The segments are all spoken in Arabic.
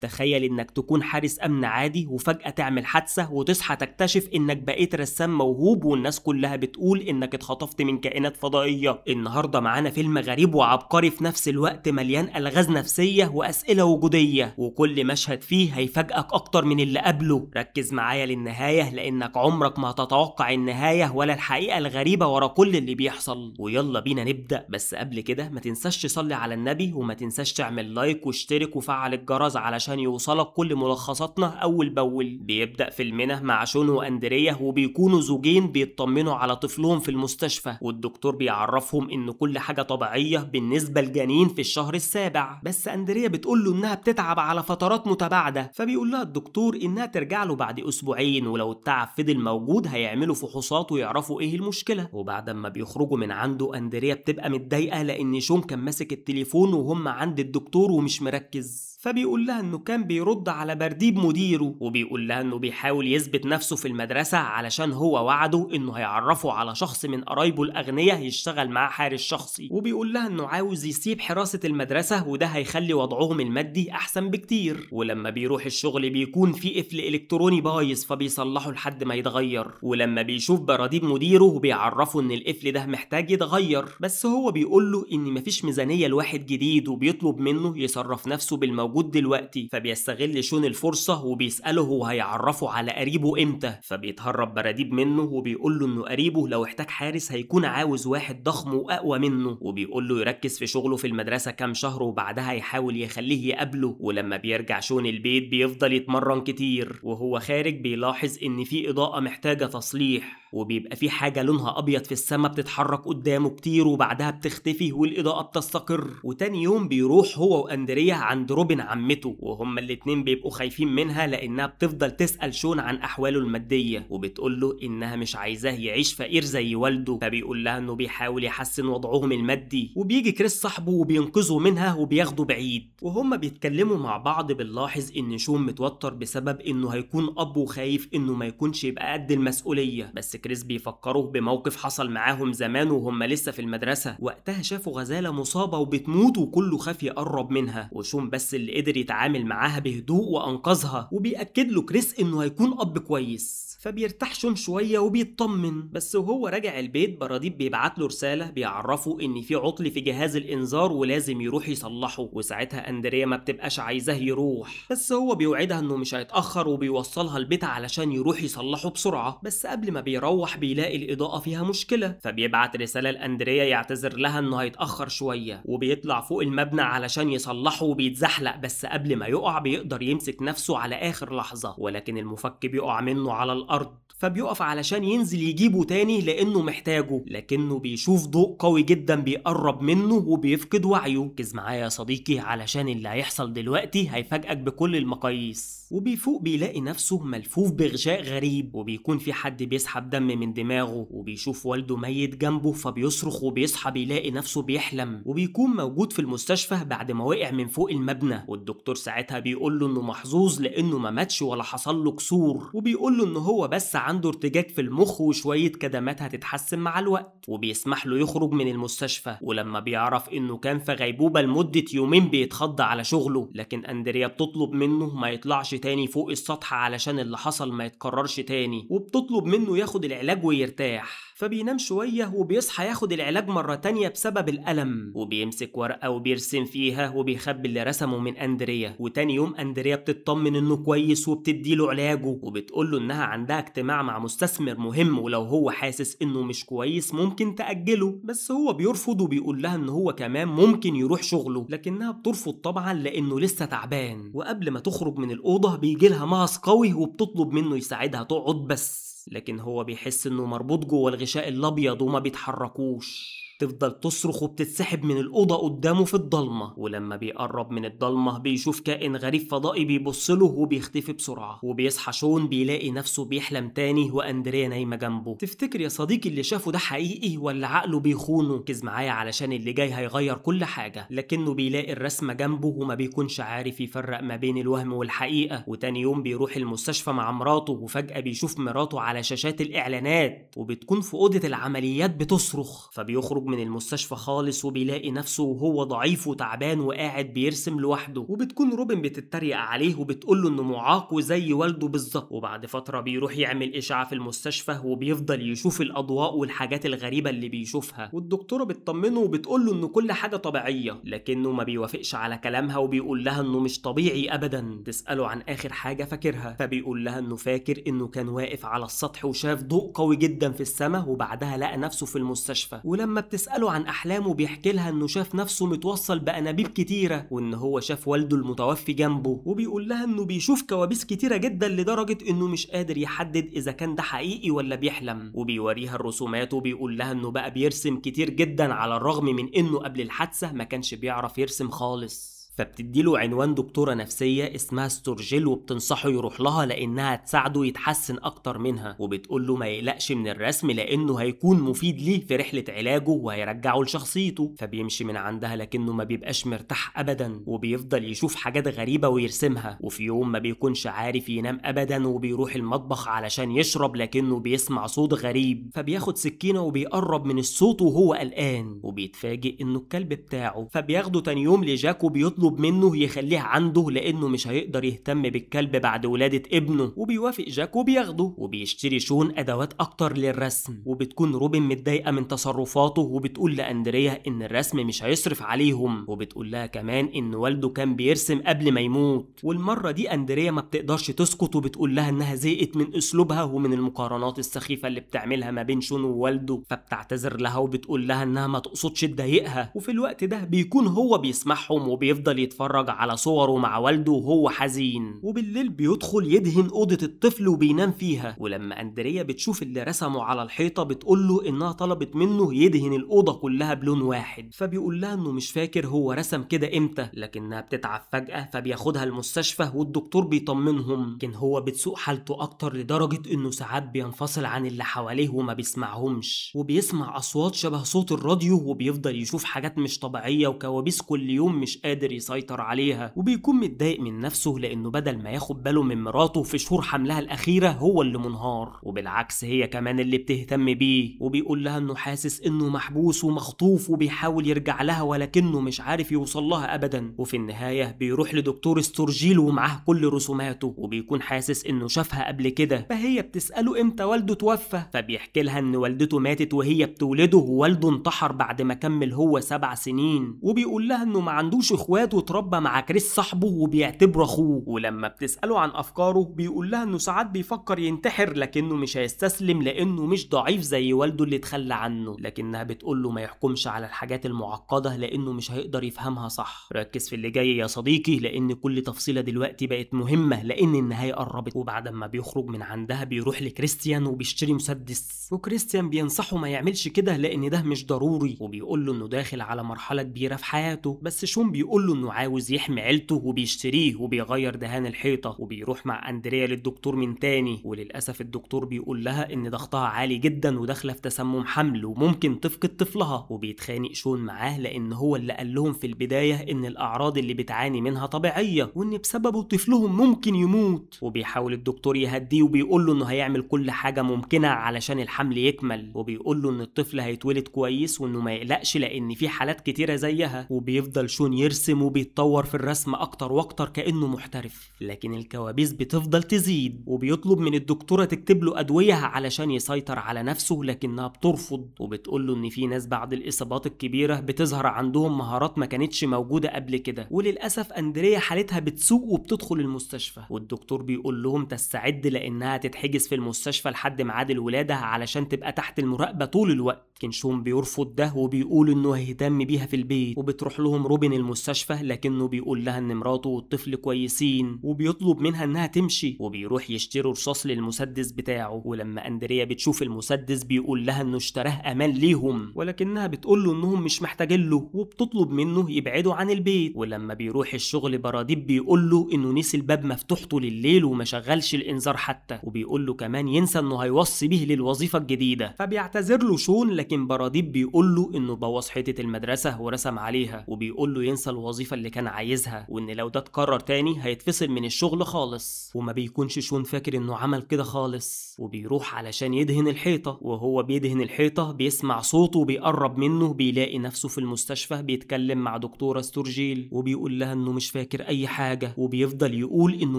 تخيل انك تكون حارس امن عادي وفجأة تعمل حادثة وتصحى تكتشف انك بقيت رسام موهوب والناس كلها بتقول انك اتخطفت من كائنات فضائية. النهاردة معانا فيلم غريب وعبقري في نفس الوقت، مليان الغاز نفسية واسئلة وجودية، وكل مشهد فيه هيفاجئك اكتر من اللي قبله. ركز معايا للنهاية لانك عمرك ما هتتوقع النهاية ولا الحقيقة الغريبة ورا كل اللي بيحصل. ويلا بينا نبدأ، بس قبل كده ما تنساش تصلي على النبي، وما تنساش تعمل لايك واشترك وفعل الجرس علشان يوصلك كل ملخصاتنا اول باول. بيبدأ فيلمنا مع شون واندريا وبيكونوا زوجين بيطمنوا على طفلهم في المستشفى، والدكتور بيعرفهم ان كل حاجة طبيعية بالنسبة لجنين في الشهر السابع. بس اندريا بتقول له انها بتتعب على فترات متباعدة، فبيقول لها الدكتور انها ترجع له بعد اسبوعين، ولو التعب فضل موجود هيعملوا فحوصات ويعرفوا ايه المشكلة. وبعد ما بيخرجوا من عنده اندريا بتبقى متضايقة لان شون كان ماسك التليفون وهم عند الدكتور ومش مركز، فبيقول لها انه كان بيرد على برديب مديره، وبيقول لها انه بيحاول يثبت نفسه في المدرسة علشان هو وعده انه هيعرفه على شخص من قرايبه الاغنياء يشتغل معاه حارس شخصي، وبيقول لها انه عاوز يسيب حراسة المدرسة وده هيخلي وضعهم المادي احسن بكتير. ولما بيروح الشغل بيكون في قفل الكتروني بايظ فبيصلحه لحد ما يتغير، ولما بيشوف براديب مديره بيعرفه ان القفل ده محتاج يتغير، بس هو بيقول له ان مفيش ميزانية لواحد جديد وبيطلب منه يصرف نفسه بالموجود دلوقتي. فبيستغل شون الفرصة وبيسأله هو هيعرفه على قريبه امتى، فبيتهرب براديب منه وبيقول له انه قريبه لو احتاج حارس هيكون عاوز واحد ضخم واقوى منه، وبيقول له يركز في شغله في المدرسة كام شهر وبعدها يحاول يخليه يقابله. ولما بيرجع شون البيت بيفضل يتمرن كتير، وهو خارج بيلاحظ ان في اضاءة محتاجة تصليح، وبيبقى في حاجة لونها ابيض في السماء بتتحرك قدامه كتير وبعدها بتختفي والاضاءة بتستقر. وتاني يوم بيروح هو واندريا عند روبن عمته، وهما الاتنين بيبقوا خايفين منها لانها بتفضل تسأل شون عن احواله المادية، وبتقول له انها مش عايزاه يعيش فقير زي والده، فبيقول لها انه بيحاول يحسن وضعهم المادي. وبيجي كريس صاحبه وبينقذه منها وبياخده بعيد، وهما بيتكلموا مع بعض بنلاحظ ان شون متوتر بسبب انه هيكون اب وخايف انه ما يكونش يبقى قد المسؤولية. بس كريس بيفكره بموقف حصل معاهم زمان وهم لسه في المدرسة، وقتها شافوا غزالة مصابة وبتموت وكله خاف يقرب منها، وشون بس اللي قدر يتعامل معاها بهدوء وانقذها. وبيأكد له كريس انه هيكون اب كويس، فبيرتاح شون شويه وبيطمن. بس وهو راجع البيت براديب بيبعت له رساله بيعرفه ان في عطل في جهاز الانذار ولازم يروح يصلحه، وساعتها اندريا ما بتبقاش عايزاه يروح، بس هو بيوعدها انه مش هيتاخر وبيوصلها البيت علشان يروح يصلحه بسرعه. بس قبل ما بيروح بيلاقي الاضاءه فيها مشكله، فبيبعت رساله لاندريا يعتذر لها انه هيتاخر شويه، وبيطلع فوق المبنى علشان يصلحه وبيتزحلق، بس قبل ما يقع بيقدر يمسك نفسه على اخر لحظه، ولكن المفك بيقع منه على الارض، فبيقف علشان ينزل يجيبه تاني لانه محتاجه، لكنه بيشوف ضوء قوي جدا بيقرب منه وبيفقد وعيه. ركز معايا يا صديقي علشان اللي هيحصل دلوقتي هيفاجئك بكل المقاييس. وبيفوق بيلاقي نفسه ملفوف بغشاء غريب، وبيكون في حد بيسحب دم من دماغه، وبيشوف والده ميت جنبه فبيصرخ وبيصحى بيلاقي نفسه بيحلم، وبيكون موجود في المستشفى بعد ما وقع من فوق المبنى. والدكتور ساعتها بيقول له انه محظوظ لانه ما ماتش ولا حصل له كسور، وبيقول له انه هو بس عنده ارتجاج في المخ وشوية كدمات هتتحسن مع الوقت، وبيسمح له يخرج من المستشفى. ولما بيعرف انه كان في غيبوبة لمدة يومين بيتخض على شغله، لكن اندريا بتطلب منه ما يطلعش تاني فوق السطح علشان اللي حصل ما يتكررش تاني، وبتطلب منه ياخد العلاج ويرتاح. فبينام شوية وبيصحى ياخد العلاج مرة تانية بسبب الألم، وبيمسك ورقة وبيرسم فيها وبيخبي اللي رسمه من أندريا. وتاني يوم أندريا بتطمن إنه كويس وبتديله علاجه، وبتقوله إنها عندها اجتماع مع مستثمر مهم ولو هو حاسس إنه مش كويس ممكن تأجله، بس هو بيرفض وبيقول لها إن هو كمان ممكن يروح شغله، لكنها بترفض طبعا لأنه لسه تعبان. وقبل ما تخرج من الأوضة بيجيلها مغص قوي وبتطلب منه يساعدها تقعد بس، لكن هو بيحس انه مربوط جوه الغشاء الابيض وما بيتحركوش. تفضل تصرخ وبتتسحب من الأوضة قدامه في الضلمة، ولما بيقرب من الضلمة بيشوف كائن غريب فضائي بيبصله وبيختفي بسرعة. وبيصحى شون بيلاقي نفسه بيحلم تاني وأندريا نايمة جنبه. تفتكر يا صديقي اللي شافه ده حقيقي ولا عقله بيخونه؟ ركز معايا علشان اللي جاي هيغير كل حاجة. لكنه بيلاقي الرسمة جنبه وما بيكونش عارف يفرق ما بين الوهم والحقيقة. وتاني يوم بيروح المستشفى مع مراته، وفجأة بيشوف مراته على شاشات الإعلانات وبتكون في أوضة العمليات بتصرخ، فبيخرج من المستشفى خالص وبيلاقي نفسه وهو ضعيف وتعبان وقاعد بيرسم لوحده، وبتكون روبن بتتريق عليه وبتقوله انه معاق وزي والده بالظبط. وبعد فترة بيروح يعمل اشعة في المستشفى وبيفضل يشوف الاضواء والحاجات الغريبة اللي بيشوفها، والدكتورة بتطمنه وبتقوله انه كل حاجة طبيعية، لكنه ما بيوافقش على كلامها وبيقول لها انه مش طبيعي ابدا. تسأله عن اخر حاجة فاكرها، فبيقول لها انه فاكر انه كان واقف على السطح وشاف ضوء قوي جدا في السماء وبعدها لقى نفسه في المستشفى. ولما بتسأله عن احلامه بيحكي لها انه شاف نفسه متوصل بانابيب كتيرة وان هو شاف والده المتوفي جنبه، وبيقول لها انه بيشوف كوابيس كتيرة جدا لدرجة انه مش قادر يحدد اذا كان ده حقيقي ولا بيحلم. وبيوريها الرسومات وبيقول لها انه بقى بيرسم كتير جدا على الرغم من انه قبل الحادثة ما كانش بيعرف يرسم خالص. فبتديله عنوان دكتورة نفسية اسمها ستورجيل وبتنصحه يروح لها لانها تساعده يتحسن اكتر منها، وبتقوله ما يقلقش من الرسم لانه هيكون مفيد ليه في رحلة علاجه وهيرجعه لشخصيته. فبيمشي من عندها لكنه ما بيبقاش مرتاح ابدا وبيفضل يشوف حاجات غريبة ويرسمها. وفي يوم ما بيكونش عارف ينام ابدا وبيروح المطبخ علشان يشرب لكنه بيسمع صوت غريب، فبياخد سكينة وبيقرب من الصوت وهو قلقان وبيتفاجئ انه الكلب بتاعه. فبياخده تاني يوم لجاك وبيطلب منه يخليه عنده لانه مش هيقدر يهتم بالكلب بعد ولادة ابنه، وبيوافق جاك وبياخده. وبيشتري شون ادوات اكتر للرسم، وبتكون روبن متضايقة من تصرفاته وبتقول لاندريا ان الرسم مش هيصرف عليهم، وبتقول لها كمان ان والده كان بيرسم قبل ما يموت. والمرة دي اندريا ما بتقدرش تسكت وبتقول لها انها زهقت من اسلوبها ومن المقارنات السخيفة اللي بتعملها ما بين شون ووالده، فبتعتذر لها وبتقول لها انها ما تقصدش تضايقها. وفي الوقت ده بيكون هو بيسمعهم وبيفضل يتفرج على صوره مع والده وهو حزين. وبالليل بيدخل يدهن أوضة الطفل وبينام فيها، ولما أندريا بتشوف اللي رسمه على الحيطة بتقوله إنها طلبت منه يدهن الأوضة كلها بلون واحد، فبيقول لها إنه مش فاكر هو رسم كده إمتى، لكنها بتتعب فجأة فبياخدها المستشفى والدكتور بيطمنهم، لكن هو بتسوء حالته أكتر لدرجة إنه ساعات بينفصل عن اللي حواليه وما بيسمعهمش، وبيسمع أصوات شبه صوت الراديو وبيفضل يشوف حاجات مش طبيعية وكوابيس كل يوم مش قادر يسيطر عليها. وبيكون متضايق من نفسه لانه بدل ما ياخد باله من مراته في شهور حملها الاخيره هو اللي منهار، وبالعكس هي كمان اللي بتهتم بيه. وبيقول لها انه حاسس انه محبوس ومخطوف وبيحاول يرجع لها ولكنه مش عارف يوصل لها ابدا. وفي النهايه بيروح لدكتور ستورجيل ومعاه كل رسوماته، وبيكون حاسس انه شافها قبل كده. فهي بتساله امتى والده توفى، فبيحكي لها ان والدته ماتت وهي بتولده ووالده انتحر بعد ما كمل هو 7 سنين. وبيقول لها انه ما عندوش اخوات وتربى مع كريس صاحبه وبيعتبره اخوه. ولما بتسأله عن افكاره بيقول لها انه ساعات بيفكر ينتحر لكنه مش هيستسلم لانه مش ضعيف زي والده اللي اتخلى عنه، لكنها بتقول له ما يحكمش على الحاجات المعقدة لانه مش هيقدر يفهمها صح. ركز في اللي جاي يا صديقي لان كل تفصيلة دلوقتي بقت مهمة لان النهاية قربت. وبعد ما بيخرج من عندها بيروح لكريستيان وبيشتري مسدس، وكريستيان بينصحه ما يعملش كده لان ده مش ضروري، وبيقول له انه داخل على مرحلة كبيرة في حياته. بس شون بيقول له انه عاوز يحمي عيلته وبيشتريه وبيغير دهان الحيطة. وبيروح مع أندريا للدكتور من تاني، وللأسف الدكتور بيقول لها إن ضغطها عالي جدا وداخلة في تسمم حمل وممكن تفقد طفلها. وبيتخانق شون معاه لأن هو اللي قال لهم في البداية إن الأعراض اللي بتعاني منها طبيعية وإن بسببه طفلهم ممكن يموت. وبيحاول الدكتور يهديه وبيقول له إنه هيعمل كل حاجة ممكنة علشان الحمل يكمل، وبيقول له إن الطفل هيتولد كويس وإنه ما يقلقش لأن في حالات كتيرة زيها. وبيفضل شون يرسم وبيتطور في الرسم اكتر واكتر كانه محترف، لكن الكوابيس بتفضل تزيد. وبيطلب من الدكتوره تكتب له ادويه علشان يسيطر على نفسه لكنها بترفض، وبتقول له ان في ناس بعد الاصابات الكبيره بتظهر عندهم مهارات ما كانتش موجوده قبل كده. وللاسف اندريا حالتها بتسوء وبتدخل المستشفى، والدكتور بيقول لهم تستعد لانها تتحجز في المستشفى لحد ميعاد الولاده علشان تبقى تحت المراقبه طول الوقت. لكن شون بيرفض ده وبيقول انه هيهتم بيها في البيت. وبتروح لهم روبن المستشفى لكنه بيقول لها ان مراته والطفل كويسين، وبيطلب منها انها تمشي. وبيروح يشتري رصاص للمسدس بتاعه، ولما اندريا بتشوف المسدس بيقول لها انه اشتراه امان ليهم، ولكنها بتقول له انهم مش محتاجين له وبتطلب منه يبعدوا عن البيت. ولما بيروح الشغل براديب بيقول له انه نسي الباب مفتوح طول الليل وما شغلش الانذار حتى، وبيقول له كمان ينسى انه هيوصي بيه للوظيفه الجديده. فبيعتذر له شون لكن براديب بيقول له انه بوظ حيطة المدرسة ورسم عليها، وبيقول له ينسى الوظيفة اللي كان عايزها، وان لو ده اتكرر تاني هيتفصل من الشغل خالص. وما بيكونش شون فاكر انه عمل كده خالص، وبيروح علشان يدهن الحيطة. وهو بيدهن الحيطة بيسمع صوته بيقرب منه، بيلاقي نفسه في المستشفى بيتكلم مع دكتورة ستورجيل، وبيقول لها انه مش فاكر اي حاجة، وبيفضل يقول انه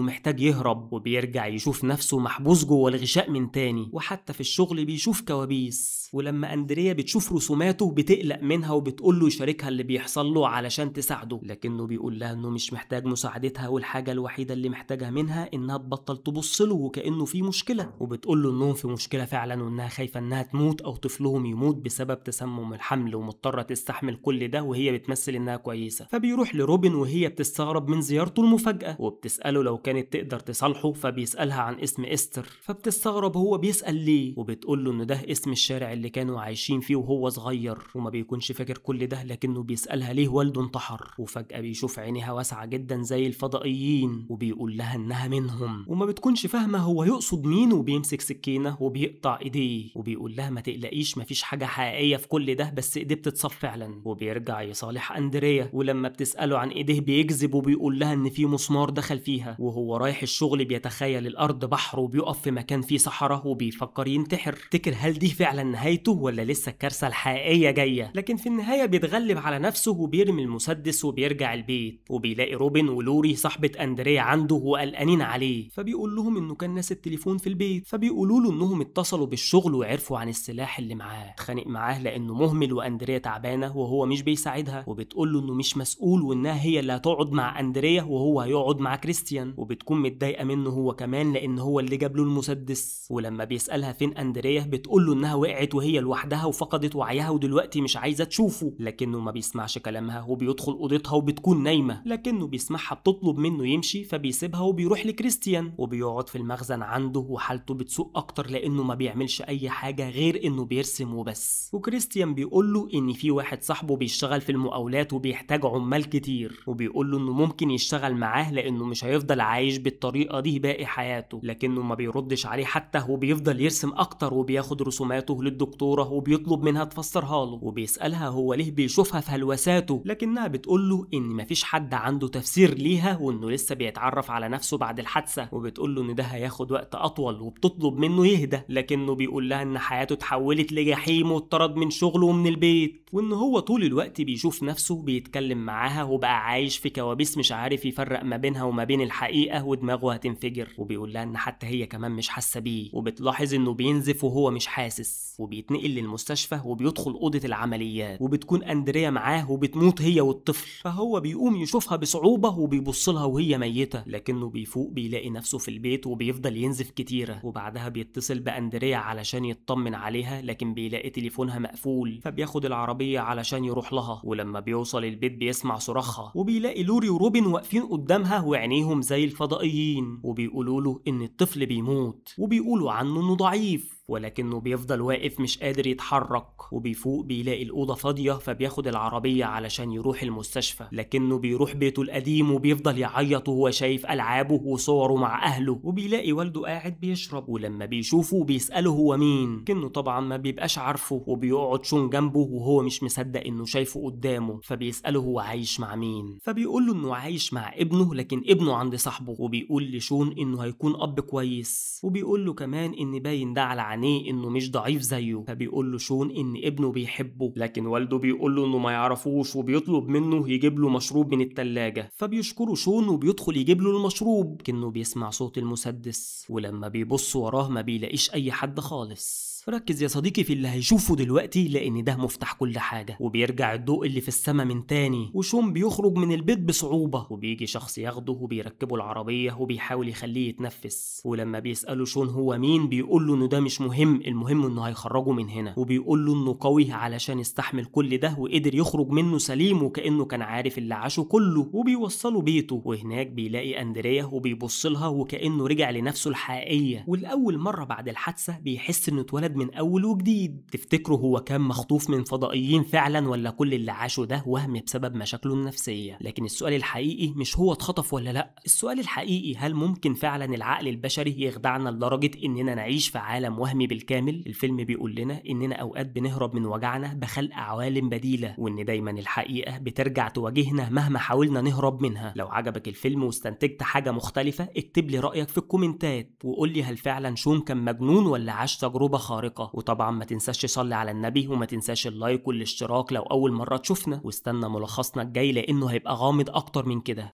محتاج يهرب. وبيرجع يشوف نفسه محبوس جوه الغشاء من تاني، وحتى في الشغل بيشوف كوابيس. ولما أندريا بتشوف رسوماته بتقلق منها وبتقول له يشاركها اللي بيحصل له علشان تساعده، لكنه بيقول لها انه مش محتاج مساعدتها، والحاجة الوحيدة اللي محتاجها منها انها تبطل تبص له وكأنه في مشكلة. وبتقول له انهم في مشكلة فعلا، وانها خايفة انها تموت او طفلهم يموت بسبب تسمم الحمل، ومضطرة تستحمل كل ده وهي بتمثل انها كويسة. فبيروح لروبن وهي بتستغرب من زيارته المفاجأة، وبتسأله لو كانت تقدر تصالحه، فبيسألها عن اسم إستر، فبتستغرب هو بيسأل ليه، وبتقول له ان ده اسم الشارع اللي كانوا عايشين فيه وهو صغير، وما بيكونش فاكر كل ده، لكنه بيسألها ليه والده انتحر. وفجأة بيشوف عينيها واسعة جدا زي الفضائيين، وبيقول لها انها منهم، وما بتكونش فاهمة هو يقصد مين، وبيمسك سكينة وبيقطع ايديه، وبيقول لها ما تقلقيش مفيش حاجة حقيقية في كل ده، بس ايديه بتتصاب فعلا. وبيرجع يصالح أندريا، ولما بتسأله عن ايديه بيكذب وبيقول لها ان في مسمار دخل فيها. وهو رايح الشغل بيتخيل الارض بحر، وبيقف في مكان فيه صحراء وبيفكر ينتحر. تفتكر هل دي فعلا نهايته ولا لسه الكارثة الحقيقية جاية؟ لكن في النهاية بيتغلب على نفسه وبيرمي المسدس وبيرجع البيت، وبيلاقي روبن ولوري صاحبة أندريا عنده وقلقانين عليه، فبيقول لهم انه كان ناس التليفون في البيت، فبيقولوا له انهم اتصلوا بالشغل وعرفوا عن السلاح اللي معاه. اتخانق معاه لانه مهمل وأندريا تعبانة وهو مش بيساعدها، وبتقول له انه مش مسؤول وانها هي اللي هتقعد مع أندريا وهو هيقعد مع كريستيان، وبتكون متضايقة منه هو كمان لان هو اللي جاب له المسدس. ولما بيسألها فين أندريا بتقول له انها وقعت وهي لوحدها وفقدت وعيها ودلوقتي مش عايزة تشوفه، لكنه ما بيسمعش كلامها وبيدخل أوضتها وبتكون نايمة، لكنه بيسمعها بتطلب منه يمشي، فبيسيبها وبيروح لكريستيان وبيقعد في المخزن عنده، وحالته بتسوء اكتر لانه ما بيعملش اي حاجة غير انه بيرسم وبس. وكريستيان بيقول له ان في واحد صاحبه بيشتغل في المقاولات وبيحتاج عمال كتير، وبيقول له انه ممكن يشتغل معاه لانه مش هيفضل عايش بالطريقة دي باقي حياته، لكنه ما بيردش عليه حتى، وبيفضل يرسم اكتر وبياخد رسوماته للدكتورة وبيطلب منها تفسرها له، وبيسألها هو ليه بيشوفها في هلوساته، لكنها بتقول له ان مفيش حد عنده تفسير ليها، وانه لسه بيتعرف على نفسه بعد الحادثة، وبتقول له ان ده هياخد وقت اطول، وبتطلب منه يهدى، لكنه بيقول لها ان حياته اتحولت لجحيم واتطرد من شغله ومن البيت، وان هو طول الوقت بيشوف نفسه بيتكلم معاها وبقى عايش في كوابيس مش عارف يفرق ما بينها وما بين الحقيقة، ودماغه هتنفجر. وبيقول لها ان حتى هي كمان مش حاسة بيه، وبتلاحظ انه بينزف وهو مش حاسس، وبيتنقل للمستشفى وبيدخل أوضة العمليات، وبتكون أندريا معاه وبتموت هي والطفل، فهو بيقوم يشوفها بصعوبة وبيبص لها وهي ميتة، لكنه بيفوق بيلاقي نفسه في البيت وبيفضل ينزف كتيرة، وبعدها بيتصل بأندريا علشان يطمن عليها، لكن بيلاقي تليفونها مقفول، فبياخد العربية علشان يروح لها، ولما بيوصل البيت بيسمع صراخها، وبيلاقي لوري وروبن واقفين قدامها وعينيهم زي الفضائيين، وبيقولوا له إن الطفل بيموت، وبيقولوا عنه إنه ضعيف، ولكنه بيفضل واقف مش قادر يتحرك. وبيفوق بيلاقي الأوضة فاضية، فبياخد العربية علشان يروح المستشفى، لكنه بيروح بيته القديم وبيفضل يعيط وهو شايف ألعابه وصوره مع أهله، وبيلاقي والده قاعد بيشرب، ولما بيشوفه بيسأله هو مين، كنه طبعا ما بيبقاش عارفه، وبيقعد شون جنبه وهو مش مصدق إنه شايفه قدامه، فبيسأله هو عايش مع مين، فبيقول له إنه عايش مع ابنه، لكن ابنه عند صاحبه، وبيقول لشون إنه هيكون أب كويس، وبيقول له كمان إن باين ده على عينيه إنه مش ضعيف زيه، فبيقول له شون إن ابنه بيحبه، لكن والده بيقول له إنه ما يعرفوش، وبيطلب منه يجيب له مشروب من التلاجة، فبيشكره شون وبيدخل يجيب له المشروب، كأنه بيسمع صوت المسدس، ولما بيبص وراه ما بيلاقيش أي حد خالص. ركز يا صديقي في اللي هيشوفه دلوقتي، لان ده مفتاح كل حاجة. وبيرجع الضوء اللي في السما من تاني، وشون بيخرج من البيت بصعوبة، وبيجي شخص ياخده وبيركبه العربية وبيحاول يخليه يتنفس، ولما بيسأله شون هو مين بيقول له انه ده مش مهم، المهم انه هيخرجه من هنا، وبيقول له انه قوي علشان يستحمل كل ده وقدر يخرج منه سليم، وكأنه كان عارف اللي عاشه كله، وبيوصله بيته، وهناك بيلاقي أندريا وبيبص لها وكأنه رجع لنفسه الحقيقية، والأول مرة بعد الحادثة بيحس انه اتولد اتولد من اول وجديد. تفتكروا هو كان مخطوف من فضائيين فعلا ولا كل اللي عاشه ده وهم بسبب مشاكله النفسية؟ لكن السؤال الحقيقي مش هو اتخطف ولا لا، السؤال الحقيقي هل ممكن فعلا العقل البشري يخدعنا لدرجة اننا نعيش في عالم وهمي بالكامل؟ الفيلم بيقول لنا اننا اوقات بنهرب من وجعنا بخلق عوالم بديلة، وان دايما الحقيقة بترجع تواجهنا مهما حاولنا نهرب منها. لو عجبك الفيلم واستنتجت حاجة مختلفة اكتب لي رأيك في الكومنتات وقول لي هل فعلا شون كان مجنون ولا عاش تجربة خارقة. وطبعا ما تنساش تصلي على النبي وما تنساش اللايك والاشتراك لو اول مرة تشوفنا، واستنى ملخصنا الجاي لانه هيبقى غامض اكتر من كده.